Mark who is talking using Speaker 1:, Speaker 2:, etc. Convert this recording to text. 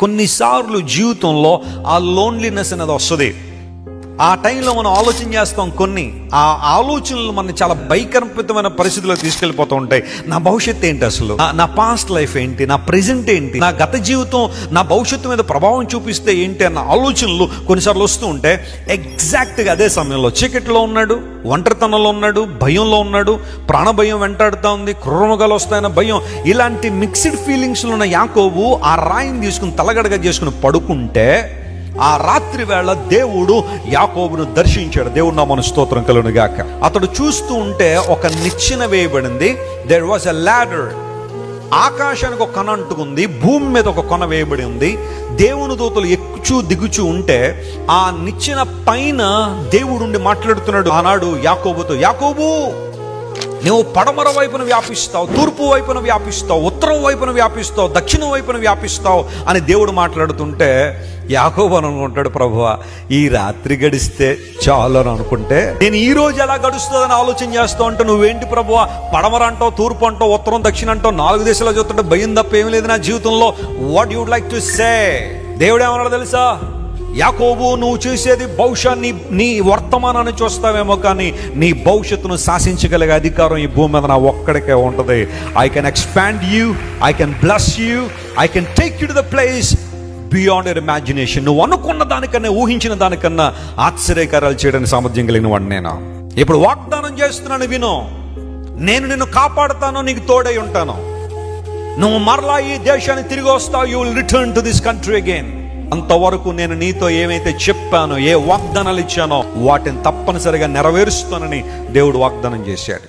Speaker 1: కొన్నిసార్లు జీవితంలో ఆ లోన్లీనెస్ అనేది వస్తుంది. ఆ టైంలో మనం ఆలోచన చేస్తాం, ఆ ఆలోచనలు మన చాలా భయంకరమైన పరిస్థితుల్లో తీసుకెళ్ళిపోతూ ఉంటాయి. నా భవిష్యత్తు ఏంటి, అసలు నా పాస్ట్ లైఫ్ ఏంటి, నా ప్రెజెంట్ ఏంటి, నా గత జీవితం నా భవిష్యత్తు మీద ప్రభావం చూపిస్తే ఏంటి అన్న ఆలోచనలు కొన్నిసార్లు వస్తూ ఉంటే, ఎగ్జాక్ట్గా అదే సమయంలో చీకటిలో ఉన్నాడు, ఒంటరితనంలో ఉన్నాడు, భయంలో ఉన్నాడు, ప్రాణభయం వెంటాడుతూ ఉంది, క్రూరమృగాలు వస్తాయన్న భయం, ఇలాంటి మిక్స్డ్ ఫీలింగ్స్లో ఉన్న యాకోబు ఆ రాయిని తీసుకుని తలగడగా చేసుకుని పడుకుంటే, ఆ రాత్రి వేళ దేవుడు యాకోబును దర్శించాడు. దేవుడు నామమున స్తోత్రం కలుగును గాక. అతడు చూస్తూ ఉంటే ఒక నిచ్చెన వేయబడింది. There was a ladder. ఆకాశానికి ఒక కొన అంటుకుంది, భూమి మీద ఒక కొన వేయబడి ఉంది. దేవుని దూతలు ఎక్కుచూ దిగుచూ ఉంటే ఆ నిచ్చెన పైన దేవుడు మాట్లాడుతున్నాడు ఆనాడు యాకోబుతో, యాకోబు నువ్వు పడమర వైపున వ్యాపిస్తావు, తూర్పు వైపున వ్యాపిస్తావు, ఉత్తరం వైపున వ్యాపిస్తావు, దక్షిణం వైపున వ్యాపిస్తావు అని దేవుడు మాట్లాడుతుంటే యాకోబు అని అనుకుంటాడు, ప్రభువా ఈ రాత్రి గడిస్తే చాలు అని అనుకుంటే నేను ఈ రోజు ఎలా గడుస్తుందని ఆలోచన చేస్తూ ఉంటే, నువ్వేంటి ప్రభువా పడమర అంటావు, తూర్పు అంటావు, ఉత్తరం దక్షిణ అంటావు, 4 దిశలో చూస్తుంటే భయం తప్ప ఏమి లేదు నా జీవితంలో. What you'd like to say? దేవుడు ఏమన్నాడు తెలుసా? యాకోబు నువ్వు చేసేది బహుశా నీ వర్తమానాన్ని చూస్తావేమో, కానీ నీ భవిష్యత్తును శాసించగలిగే అధికారం ఈ భూమి మీద నా ఒక్కడికే ఉంటుంది. I can expand you, I can bless you, I can take you to the place beyond your imagination. నువ్వు అనుకున్న దానికన్నా, ఊహించిన దానికన్నా ఆశ్చర్యకారాలు చేయడానికి సామర్థ్యం కలిగిన వాడిని నేను. ఇప్పుడు వాగ్దానం చేస్తున్నాను, విను. నేను నిన్ను కాపాడుతాను, నీకు తోడై ఉంటాను. నువ్వు మరలా ఈ దేశాన్ని తిరిగి వస్తావు. You will return to this country again. అంతవరకు నేను నీతో ఏమైతే చెప్పానో, ఏ వాగ్దానాలు ఇచ్చానో వాటిని తప్పనిసరిగా నెరవేరుస్తానని దేవుడు వాగ్దానం చేశాడు.